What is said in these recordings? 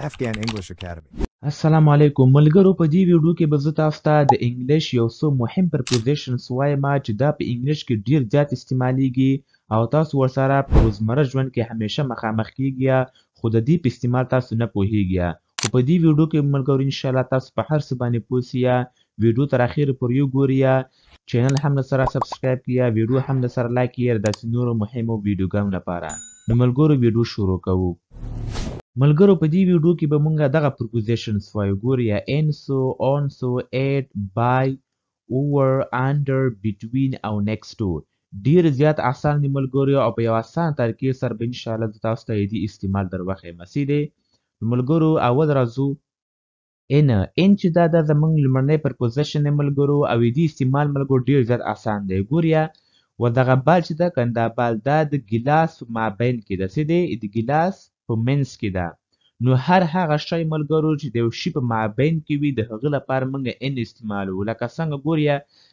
Afghan English Academy. السلام علیکم ملګرو په دې ویډیو کې به زه تاسو ته د انګلیش یو څو مهم پرپوزیشنز وایم چې دا په انګلیش کې ډیر زیات استعمالیږي او تاسو ورسره په روزمره ژوند کې همیشه مخامخ کیږئ خو د دې په استعمال تاسو نه پوهیږئ خو په دې ویډیو کې ملګرو ان شاء الله تاسو په هر څه باندې پوه سئ ویډیو تر اخره پورې وګورئ چینل هم سره سبسکرایب کړئ ویډیو هم سره لایک کړئ د نورو مهمو ویډیوګانو لپاره نو ملګرو ویډیو شروع کوو ملګرو په دې ویډیو کې به مونږ دغه پرپوزیشنز وایو ګورئ انسو اونسو ایټ بای اوور انډر بټوین او نیکسټ ټو ډیر زیات آسان دي ملګرو او په یو آسان طریقې سره به ان شاء الله زه تاسو ته دې استعمال در وښیم چې ملګرو اول راځو ان چې دا د زمونږ لومړنی پرپوزیشن دی ملګرو او دې استعمال ملګرو ډیر زیات آسان دی ګورئ و دغه بال چې ده کنه دا بال دا د ګیلاس په مابین کې ده څه دی د ګیلاس په منځ کې ده نو هر هغه شی ملګرو چې د یو شي په مابین کې وي د هغه لپاره موږ ان استعمالوو لکه څنګه ګورئ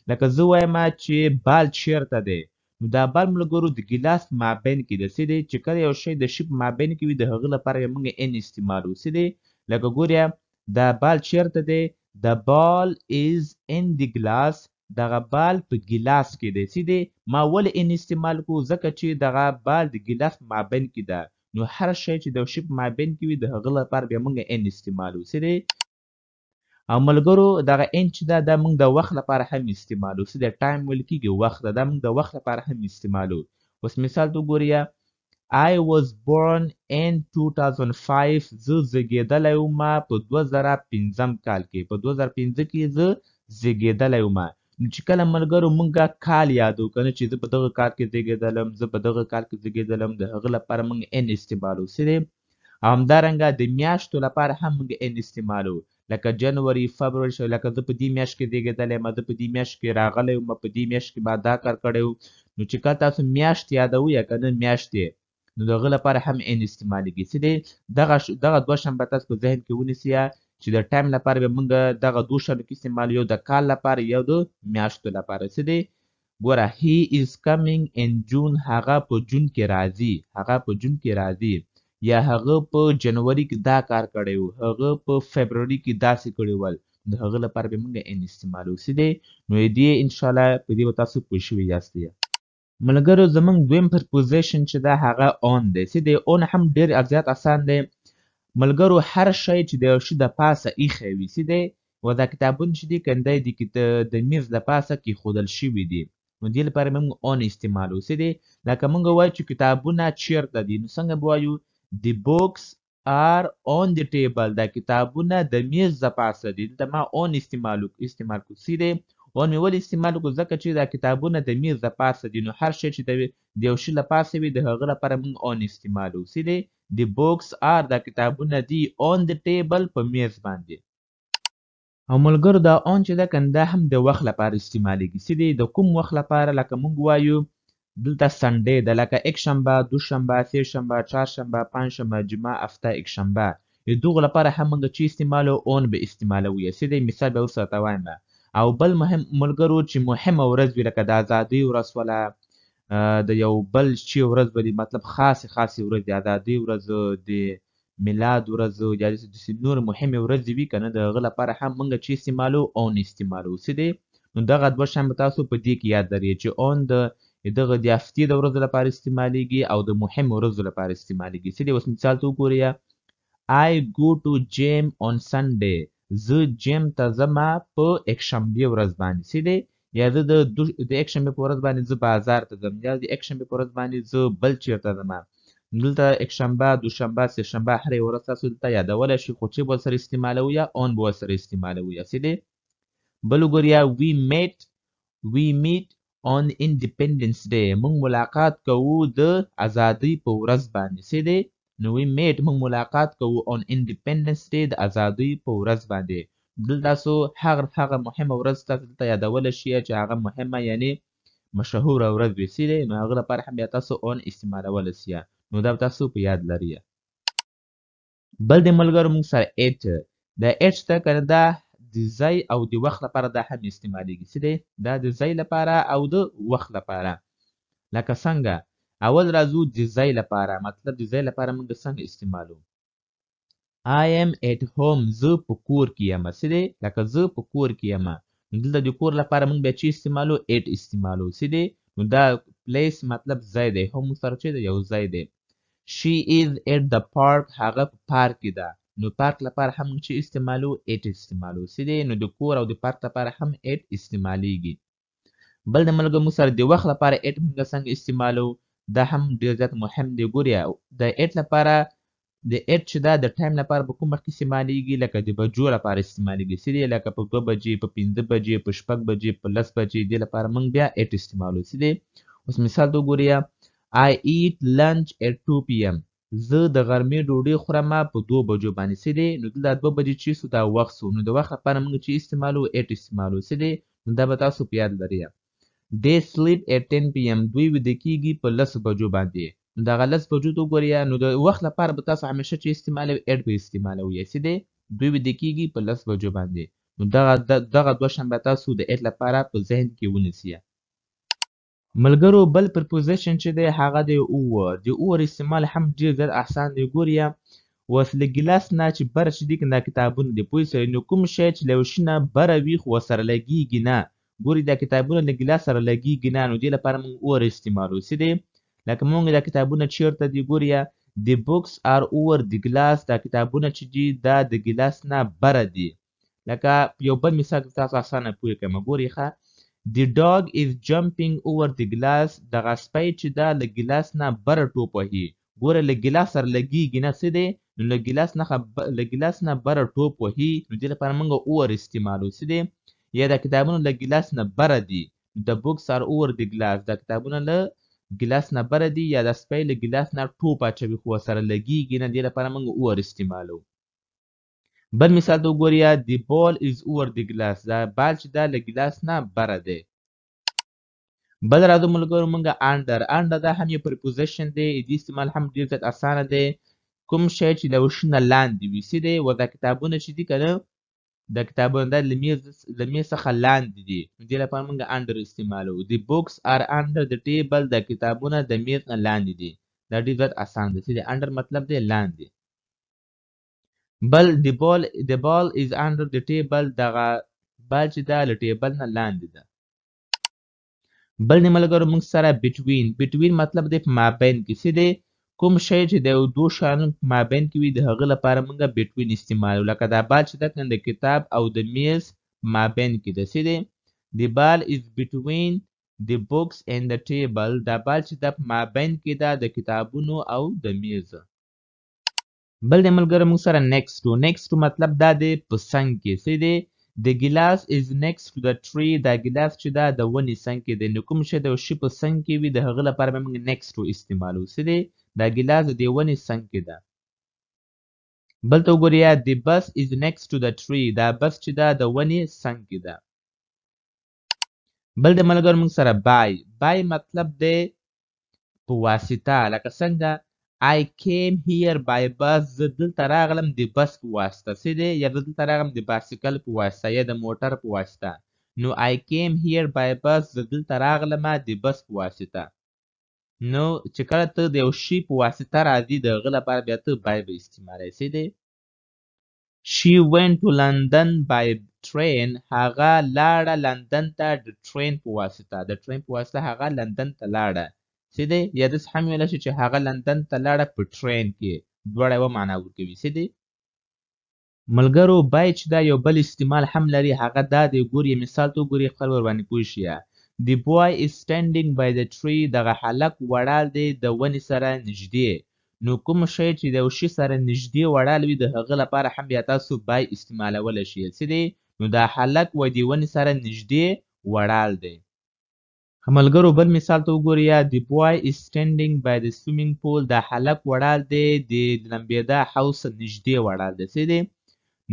لکه زه وایم چې بال چیرته دی نو دا بال ملګرو د ګیلاس په مابین کې ده څه دی چې کله یو شی د شي په مابین کې وي د هغه لپاره موږ ان استعمالوو څه دی لکه ګورئ دا بال چیرته دی د بال از ان دی ګلاس دغه بال په ګیلاس کې دی څه دی ما ولې ان استعمال کو ځکه چې دغه بال د ګیلاس په مابین کې ده نو هر شی چې د شی په مابین کې وي د هغه لپاره بیا موږ ان استعمالوو څه دی او ملګرو دغه ان چې ده دا موږ د وخت لپاره هم استعمالوو څه دی ټایم ویل کېږي وخت ده دا موږ د وخت لپاره هم استعمالوو اوس مثال ته وګورئ I was born in 2005 زه زیږېدلی وم په 2015 کال کې په 2015 کې زه زیږېدلی وم نو چې کله ملګرو موږ کال یادو کنه چې زه په دغه کال کې زیږېدلم زه په دغه کال کې زیږېدلم د هغه لپاره موږ ان استعمالوو څه دی او همدارنګه د میاشتو لپاره هم موږ ان استعمالوو لکه جنوري فبروري شو لکه زه په دې میاشت کې زیږېدلی یم زه په دې میاشت کې راغلی وم په دې میاشت کې ما دا کار کړی و نو چې کله تاسو میاشت یادوئ یا که نه میاشتې نو د هغه لپاره هم ان استعمالیږي څه دی دغه دوه شنبه تاسو په ذهن کې ونیسئ چې د ټایم لپاره به موږ دغه دوه شنو کې استعمال یو د کال لپاره یو د میاشتو لپاره څه دی ګوره he is coming in June هغه په جون کې راځي یا هغه په جنوري کې دا کار کړی و هغه په فبروري کې داسې کړي ول د هغه لپاره به موږ ان استعمالوو څه دی نو دې انشاءالله په دې به تاسو پوه شوي یاست ملګرو زموږ دویم پرپوزیشن چې ده هغه اون دی څه دی اون هم ډېر زیات آسان دی ملګرو هر شی چې د یو شي د پاسه ایښی وي څه دی و دا کتابونه چې دي کنه دی د میز د پاسه کېښودل شوي دي نو دې لپاره موږ اون استعمالوو څه دی لکه موږ وایو چې کتابونه چیرته دي نو څنګه به وایو the books are on the table دا کتابونه د میز د پاسه دي دلته ما اون استعمال کو څه دی اون مې ولې استعمال کو ځکه چې دا کتابونه د میز د پاسه دي نو هر شی چې د یو شي له پاسه وي د هغه لپاره موږ اون استعمالوو څه دی the books are دا کتابونه دي on the table په میز باندې او ملګرو دا اون چې ده کنه دا هم د وخت لپاره استعمالیږي څه دی د کوم وخت لپاره لکه موږ وایو دلته سنډې ده لکه یک شنبه دوشنبه سه شنبه چهارشنبه پنجشنبه جمعه هفته یک شنبه د دغو لپاره هم موږ چې استعمالوو اون به استعمالوو څه دی مثال به اوس راته وایم او بل مهم ملګرو چې مهمه ورځ وي لکه د ازادۍ ورځ وله د یو بل شي ورځ به مطلب خاصې ورځ د ازادۍ ورځ د میلاد ورځ یا داسې نور مهمې ورځې وي که نه د هغه لپاره هم موږ چې استعمالوو اون استعمالوو څه دی نو دغه دوه شیان به تاسو په دې کې یاد لرئ چې اون دغه د هفتې د ورځو لپاره استعمالیږي او د مهمو ورځو لپاره استعمالیږي څه دی اوس مثال ته وګورئ I go to gym on Sunday زه جیم ته ځمه په یکشنبې ورځ باندې څه دی یا زه د یکشنبې په ورځ باندې زه بازار ته ځم یا د یکشنبې په ورځ باندې زه بل چیرته ځم دلته یکشنبه دوشنبه سه شنبه هر یوه ورځ تاسو دلته یادولی شئ خو چې به ورسره استعمالوو یا اون به ورسره استعمالوو یا څه دی بل وګورئ we meet on Independence Day موږ ملاقات کوو د ازادۍ په ورځ باندې څه دی نو we meet موږ ملاقات کوو on Independence Day د ازادۍ په ورځ باندې دلته تاسو هغه مهمه ورځ تاسو دلته یادولی شئ چې هغه مهمه یعنی مشهوره ورځ وي څه دی نو هغه لپاره هم بیا تاسو اون استعمالولی سئ نو دا تاسو په یاد لرئ بل د ملګرو موږ سره ایټ د ایټ ته که نه دا د ځای او د وخت لپاره دا هم استعمالیږي څه دی دا د ځای لپاره او د وخت لپاره لکه څنګه اول راځو د ځای لپاره مطلب د ځای لپاره موږ څنګه استعمالوو I am at home زه په کور کې یم څه دی لکه زه په کور کې یم نو دلته د کور لپاره موږ بیا چې استعمالو at استعمالو څه دی نو دا place مطلب ځای دی home سره چې دی یو ځای دی she is at the park هغه په پارک کې ده نو پارک لپاره هم چې استعمالو at استعمالو څه دی نو د کور او د پارک لپاره هم at استعمالیږي بل د ملګرو سره د وخت لپاره at موږ څنګه استعمالو دا هم ډېر زیات مهم دی ګورئ د at لپاره د at چې دا د ټایم لپاره په کوم وخت کې استعمالیږي لکه د بجو لپاره استعمالیږي څه دی لکه په 2 بجې په 5 بجې په 6 بجې په 10 بجې دې لپاره موږ بیا at استعمالو څه دی اوس مثال ته وګورئ I eat lunch at 2 p.m. زه د غرمې ډوډۍ خورم په 2 بجو باندې څه دی نو دلته 2 بجې چې سو دا وخت سو نو د وخت لپاره موږ چې استعمالو at استعمالو څه دی نو دا به تاسو په یاد لرئ They sleep at 10 p.m. دوی ویده کېږي په 10 بجو باندې نو دغه 10 بجو ته وګورئ نو د وخت لپاره به تاسو همیشه چې استعمالوئ at به استعمالوئ څه دی دوی ویده کېږي په 10 بجو باندې نو دغه دوه شان به تاسو د at لپاره په ذهن کې ونیسئ ملګرو بل پرپوزیشن چې دی هغه دی over د over استعمال هم ډېر زیات اسان دی ګورئ اوس له ګیلاس نه چې بره چې دي دا کتابونه دي پوه شئ نو کوم شی چې له یو شي نه بره وي خو ورسره لګېږي نه ګورئ دا کتابونه له ګیلاس سره لګېږي نه نو دې لپاره موږ over استعمالو څه دی لکه موږ دا کتابونه چیرته دي ګورئ The books are over the glass دا کتابونه چې دي دا د ګیلاس نه بره دي لکه یو بل مثال تاسو اسانه پوه کړم ګورئ ښه The dog is jumping over the glass دغه سپی چې دا له ګیلاس نه بره ټوپ وهي ګوره له ګیلاس سره لګېږي نه څه دی نو له ګیلاس نه بره ټوپ وهي نو دې لپاره موږ over استعمالو څه دی یا دا کتابونه له ګیلاس نه بره دي The books are over the glass دا کتابونه له ګیلاس نه بره دي یا دا سپی له ګیلاس نه ټوپ اچوي خو ورسره لګېږي نه دې لپاره موږ over استعمالو بل مثال ته وګورئ The ball is over the glass دا بال چې دا له ګیلاس نه بره دی بل راځو ملګرو موږ under دا هم یو پرپوزیشن دی د استعمال هم ډېر زیات اسانه دی کوم شی چې له یو شي نه لاندې وي څه دی و دا کتابونه چې دي که نه دا کتابونه دا له میز څخه لاندې دي نو دې لپاره موږ under استعمالو The books are under the table دا کتابونه د میز نه لاندې دي دا ډېر زیات اسان دی څه دی under مطلب دی لاندې بل the ball is under the table دغه بال چې دا له ټیبل نه لاندې ده بل د ملګرو موږ سره between مطلب دی په مابین کې څه دی کوم شی چې د یو دوه شیانو په مابین کې وي د هغه لپاره موږ between استعمالو لکه دا بال چې ده د کتاب او د میز مابین کې ده څه دی The ball is between the books and the table دا بال چې ده په مابین کې ده د کتابونو او د میز بل د ملګرو موږ سره next to مطلب دا دی په څنګ کې څه دی The glass is next to the tree دا ګیلاس چې دا د ونې څنګ کې دی نو کوم شی د یو شي په څنګ کې وي د هغه لپاره به موږ next to استعمالو څه دی دا ګیلاس د دې ونې څنګ کې ده بل ته وګورئ The bus is next to the tree دا بس چې دا د ونې څنګ کې ده بل د ملګرو موږ سره by مطلب دی په واسطه لکه څنګه I came here by bus زه دلته راغلم د بس په واسطه څه دی یا زه دلته راغلم د بایسکل په واسطه یا د موټر په واسطه نو I came here by bus زه دلته راغلم د بس په واسطه نو چې کله ته د یو شي په واسطه راځي د هغه لپاره بیا ته by به استعمالوي څه دی She went to London by train هغه لاړه لندن ته د ټرین په واسطه د ټرین په واسطه هغه لندن ته لاړه څه دی یا داسې هم ویلی شي چې هغه لندن ته لاړه په ټرین کې دواړه یوه معنا ورکوي څه دی ملګرو باید چې دا یو بل استعمال هم لري هغه دا دی ګورئ مثال ته وګورئ خپل ورباندې پوه شئ The boy is standing by the tree دغه هلک ولاړ دی د ونې سره نږدې نو کوم شی چې د یو شي سره نږدې ولاړ وي د هغه لپاره هم بیا تاسو by استعمالولی شئ څه دی نو دا هلک د ونې سره نږدې ولاړ دی ملګرو بل مثال ته وګورئ The boy is standing by the swimming pool دا هلک ولاړ دی د لمبېده حوض نږدې ولاړ دی څه دی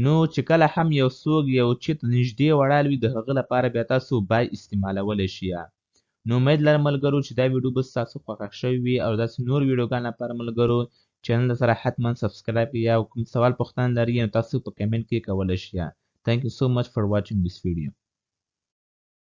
نو چې کله هم یو څوک یو چي ته نږدې ولاړ وي د هغه لپاره بیا تاسو by استعمالولی شئ نو امید لرم ملګرو چې دا ویډیو به ستاسو خوښه شوې وي او داسې نور ویډیوګانو لپاره ملګرو چینل سره حتما سبسکرایب کړئ او کوم سوال پوښتنه لرئ نو تاسو په کمنټ کې کولی شئ Thank you so much for watching this video.